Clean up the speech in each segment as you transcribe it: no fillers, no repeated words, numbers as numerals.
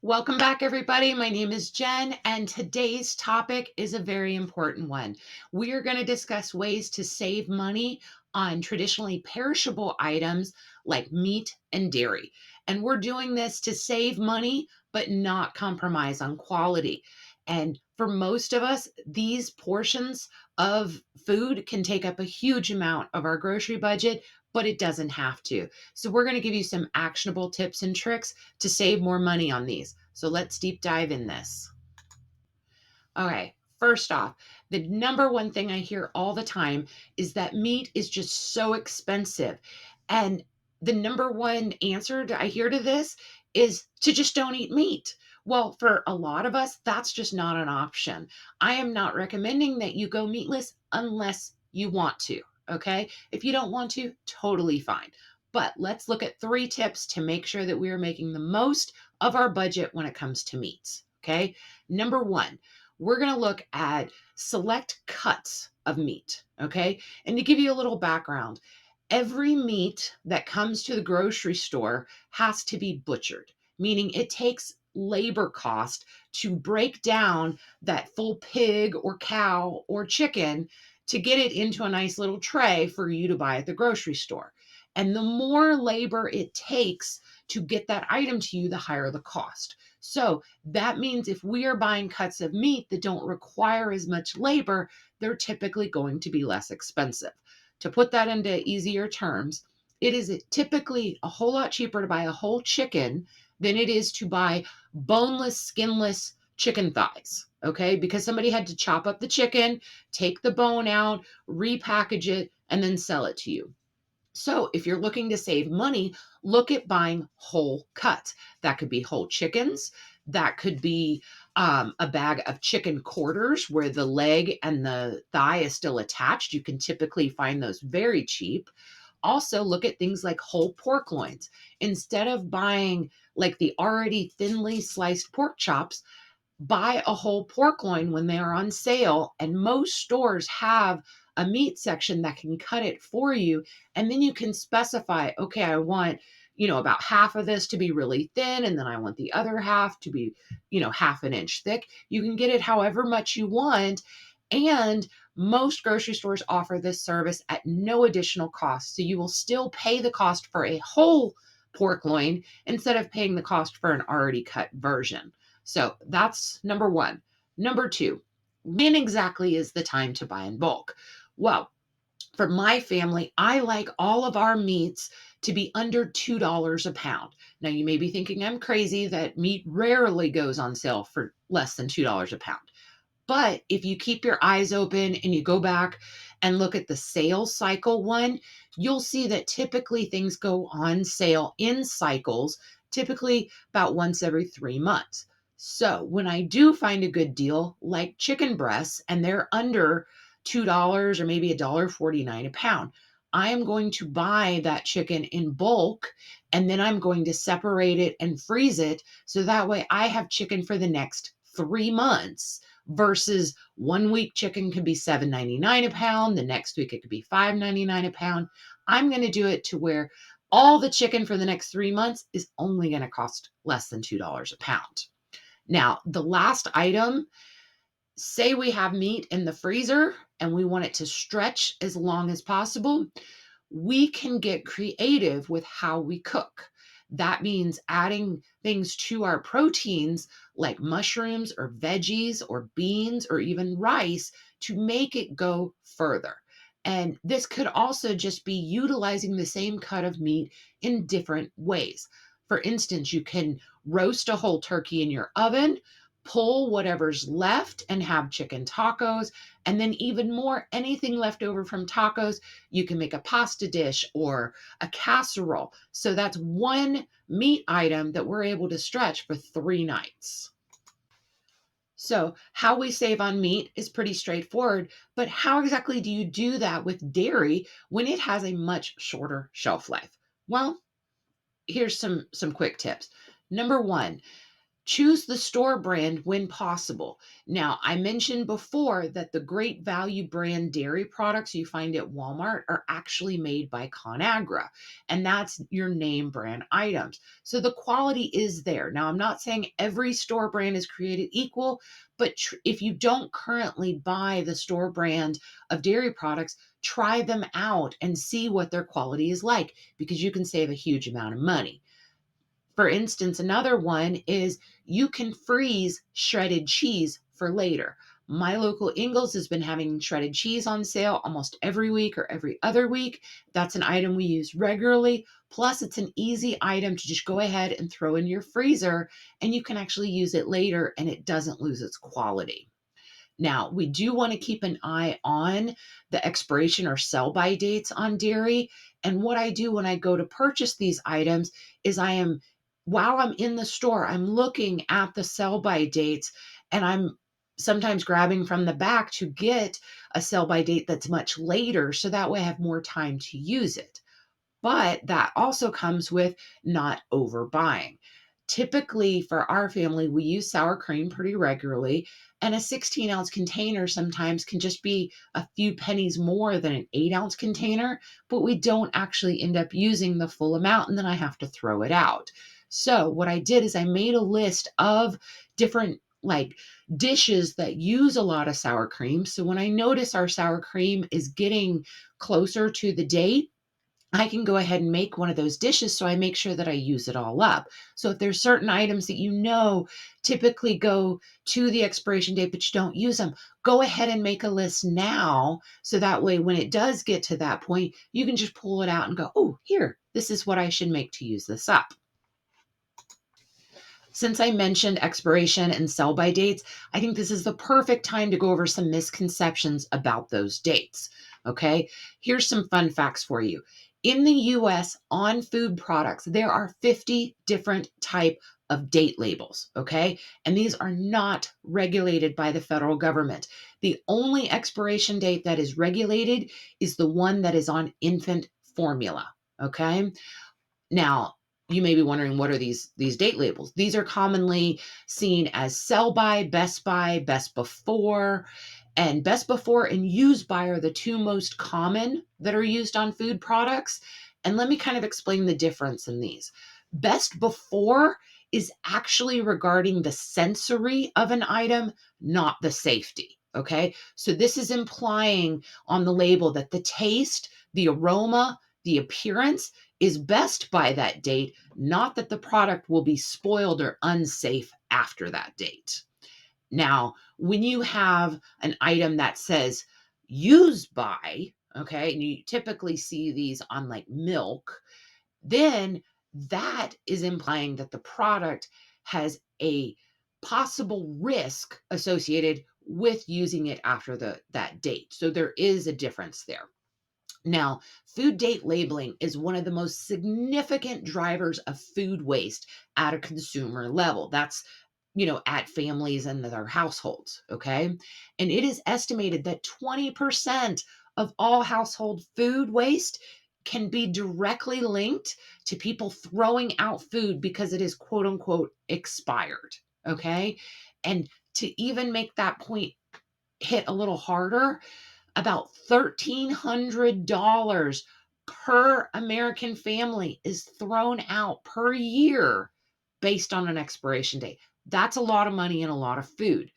Welcome back, everybody. My name is Jen, and today's topic is a very important one. We are going to discuss ways to save money on traditionally perishable items like meat and dairy. And we're doing this to save money, but not compromise on quality. And for most of us, these portions of food can take up a huge amount of our grocery budget, but it doesn't have to. So, we're going to give you some actionable tips and tricks to save more money on these. So let's deep dive in this. Okay, first off, the number one thing I hear all the time is that meat is just so expensive. And the number one answer I hear to this is to just don't eat meat. Well, for a lot of us, that's just not an option. I am not recommending that you go meatless unless you want to. Okay. If you don't want to, totally fine. But let's look at 3 tips to make sure that we are making the most of our budget when it comes to meats. Okay. Number one, we're going to look at select cuts of meat. Okay. And to give you a little background, every meat that comes to the grocery store has to be butchered, meaning it takes labor cost to break down that full pig or cow or chicken to get it into a nice little tray for you to buy at the grocery store. And the more labor it takes to get that item to you, the higher the cost. So that means if we are buying cuts of meat that don't require as much labor, they're typically going to be less expensive. To put that into easier terms, it is typically a whole lot cheaper to buy a whole chicken than it is to buy boneless, skinless chicken thighs. Okay, because somebody had to chop up the chicken, take the bone out, repackage it, and then sell it to you. So, if you're looking to save money, look at buying whole cuts. That could be whole chickens. That could be a bag of chicken quarters where the leg and the thigh is still attached. You can typically find those very cheap. Also, look at things like whole pork loins. Instead of buying like the already thinly sliced pork chops, buy a whole pork loin when they are on sale. And most stores have a meat section that can cut it for you. And then you can specify, okay, I want, about half of this to be really thin. And then I want the other half to be, half an inch thick. You can get it however much you want. And most grocery stores offer this service at no additional cost. So you will still pay the cost for a whole pork loin instead of paying the cost for an already cut version. So that's number one. Number two, when exactly is the time to buy in bulk? Well, for my family, I like all of our meats to be under $2 a pound. Now, you may be thinking I'm crazy that meat rarely goes on sale for less than $2 a pound. But if you keep your eyes open and you go back and look at the sales cycle one, you'll see that typically things go on sale in cycles, typically about once every 3 months. So when I do find a good deal, like chicken breasts, and they're under $2 or maybe $1.49 a pound, I am going to buy that chicken in bulk and then I'm going to separate it and freeze it. So that way I have chicken for the next 3 months versus one week chicken could be $7.99 a pound, the next week it could be $5.99 a pound. I'm going to do it to where all the chicken for the next 3 months is only going to cost less than $2 a pound. Now, the last item, say we have meat in the freezer and we want it to stretch as long as possible, we can get creative with how we cook. That means adding things to our proteins like mushrooms or veggies or beans or even rice to make it go further. And this could also just be utilizing the same cut of meat in different ways. For instance, you can roast a whole turkey in your oven, pull whatever's left, and have chicken tacos. And then, even more, anything left over from tacos, you can make a pasta dish or a casserole. So that's one meat item that we're able to stretch for 3 nights. So, how we save on meat is pretty straightforward, but how exactly do you do that with dairy when it has a much shorter shelf life? Well, here's some quick tips. Number 1, Choose the store brand when possible. Now, I mentioned before that the great value brand dairy products you find at Walmart are actually made by ConAgra, and that's your name brand items. So the quality is there. Now, I'm not saying every store brand is created equal, but if you don't currently buy the store brand of dairy products, try them out and see what their quality is like, because you can save a huge amount of money. For instance, another one is you can freeze shredded cheese for later. My local Ingles has been having shredded cheese on sale almost every week or every other week. That's an item we use regularly. Plus, it's an easy item to just go ahead and throw in your freezer, and you can actually use it later and it doesn't lose its quality. Now, we do want to keep an eye on the expiration or sell by dates on dairy. And what I do when I go to purchase these items is while I'm in the store, I'm looking at the sell by dates, and I'm sometimes grabbing from the back to get a sell by date that's much later. So that way I have more time to use it. But that also comes with not overbuying. Typically, for our family, we use sour cream pretty regularly, and a 16-ounce container sometimes can just be a few pennies more than an 8-ounce container, but we don't actually end up using the full amount, and then I have to throw it out. So, what I did is I made a list of different dishes that use a lot of sour cream. So, when I notice our sour cream is getting closer to the date, I can go ahead and make one of those dishes, so I make sure that I use it all up. So if there's certain items that you know typically go to the expiration date but you don't use them, go ahead and make a list now, so that way when it does get to that point, you can just pull it out and go, oh, here, this is what I should make to use this up. Since I mentioned expiration and sell by dates, I think this is the perfect time to go over some misconceptions about those dates. Okay, here's some fun facts for you. In the US, on food products, there are 50 different type of date labels, okay? And these are not regulated by the federal government. The only expiration date that is regulated is the one that is on infant formula, okay? Now, you may be wondering, what are these date labels? These are commonly seen as sell by, best before, and best before and use by are the two most common that are used on food products. And let me kind of explain the difference in these. Best before is actually regarding the sensory of an item, not the safety. Okay. So this is implying on the label that the taste, the aroma, the appearance is best by that date, not that the product will be spoiled or unsafe after that date. Now, when you have an item that says use by, okay, and you typically see these on like milk, then that is implying that the product has a possible risk associated with using it after that date. So there is a difference there. Now, food date labeling is one of the most significant drivers of food waste at a consumer level. That's, at families and their households, okay? And it is estimated that 20% of all household food waste can be directly linked to people throwing out food because it is quote unquote expired, okay? And to even make that point hit a little harder, about $1,300 per American family is thrown out per year based on an expiration date. That's a lot of money and a lot of food.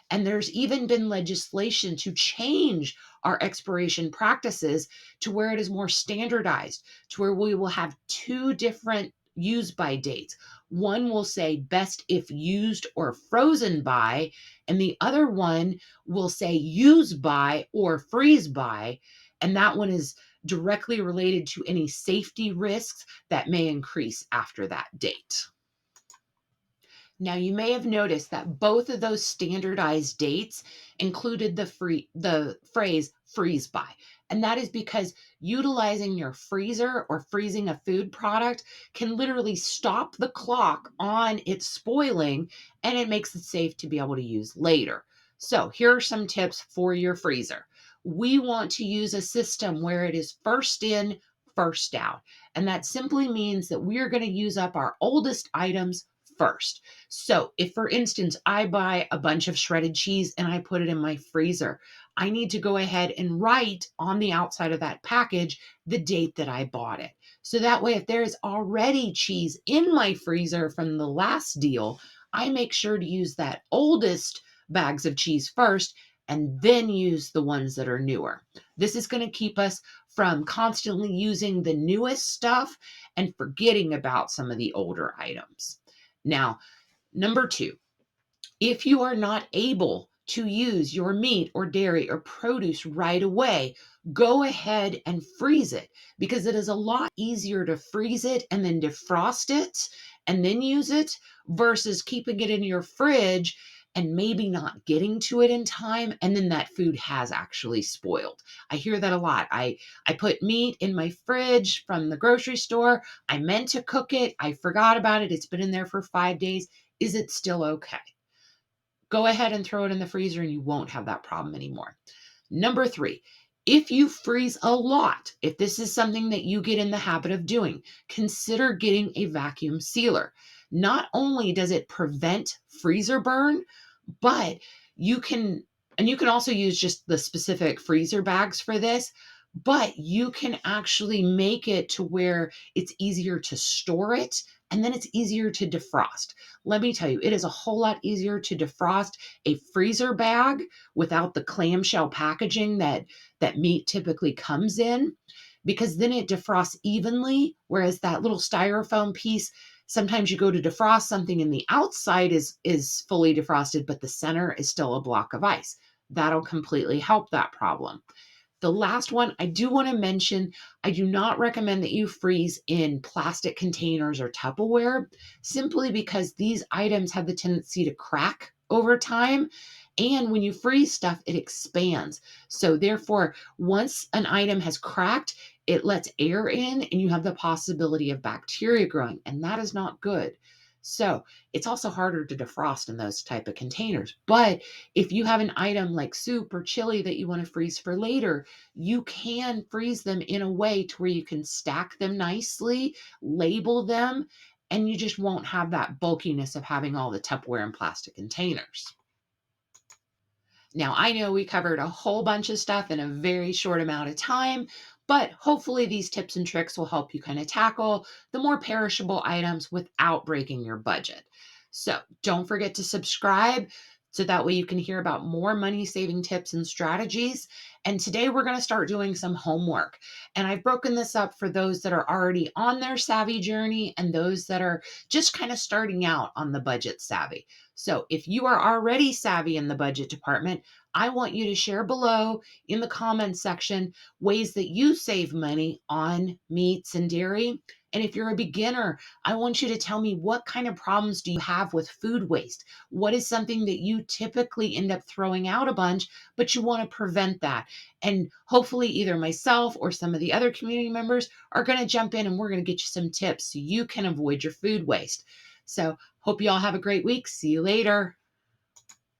And there's even been legislation to change our expiration practices to where it is more standardized, to where we will have two different use by dates. One will say best if used or frozen by, and the other one will say use by or freeze by. And that one is directly related to any safety risks that may increase after that date. Now, you may have noticed that both of those standardized dates included the phrase freeze by. And that is because utilizing your freezer or freezing a food product can literally stop the clock on its spoiling, and it makes it safe to be able to use later. So, here are some tips for your freezer. We want to use a system where it is first in, first out. And that simply means that we are going to use up our oldest items first. So, if for instance, I buy a bunch of shredded cheese and I put it in my freezer, I need to go ahead and write on the outside of that package the date that I bought it. So that way, if there is already cheese in my freezer from the last deal, I make sure to use that oldest bags of cheese first and then use the ones that are newer. This is going to keep us from constantly using the newest stuff and forgetting about some of the older items. Now, number two, if you are not able to use your meat or dairy or produce right away, go ahead and freeze it, because it is a lot easier to freeze it and then defrost it and then use it versus keeping it in your fridge and maybe not getting to it in time, and then that food has actually spoiled. I hear that a lot. I put meat in my fridge from the grocery store. I meant to cook it. I forgot about it. It's been in there for 5 days. Is it still okay? Go ahead and throw it in the freezer and you won't have that problem anymore. Number three, if you freeze a lot, if this is something that you get in the habit of doing, consider getting a vacuum sealer. Not only does it prevent freezer burn, but you can, and you can also use just the specific freezer bags for this, but you can actually make it to where it's easier to store it and then it's easier to defrost. Let me tell you, it is a whole lot easier to defrost a freezer bag without the clamshell packaging that meat typically comes in, because then it defrosts evenly, whereas that little styrofoam piece, sometimes you go to defrost something and the outside is fully defrosted but the center is still a block of ice. That'll completely help that problem. The last one I do want to mention, I do not recommend that you freeze in plastic containers or Tupperware, simply because these items have the tendency to crack over time. And when you freeze stuff, it expands. So, therefore, once an item has cracked, it lets air in and you have the possibility of bacteria growing, and that is not good. So, it's also harder to defrost in those type of containers. But if you have an item like soup or chili that you want to freeze for later, you can freeze them in a way to where you can stack them nicely, label them, and you just won't have that bulkiness of having all the Tupperware and plastic containers. Now, I know we covered a whole bunch of stuff in a very short amount of time, but hopefully these tips and tricks will help you kind of tackle the more perishable items without breaking your budget. So don't forget to subscribe so that way you can hear about more money saving tips and strategies. And today we're going to start doing some homework. And I've broken this up for those that are already on their savvy journey and those that are just kind of starting out on the budget savvy. So if you are already savvy in the budget department, I want you to share below in the comments section ways that you save money on meats and dairy. And if you're a beginner, I want you to tell me, what kind of problems do you have with food waste? What is something that you typically end up throwing out a bunch, but you want to prevent that? And hopefully either myself or some of the other community members are going to jump in and we're going to get you some tips so you can avoid your food waste. So hope you all have a great week. See you later.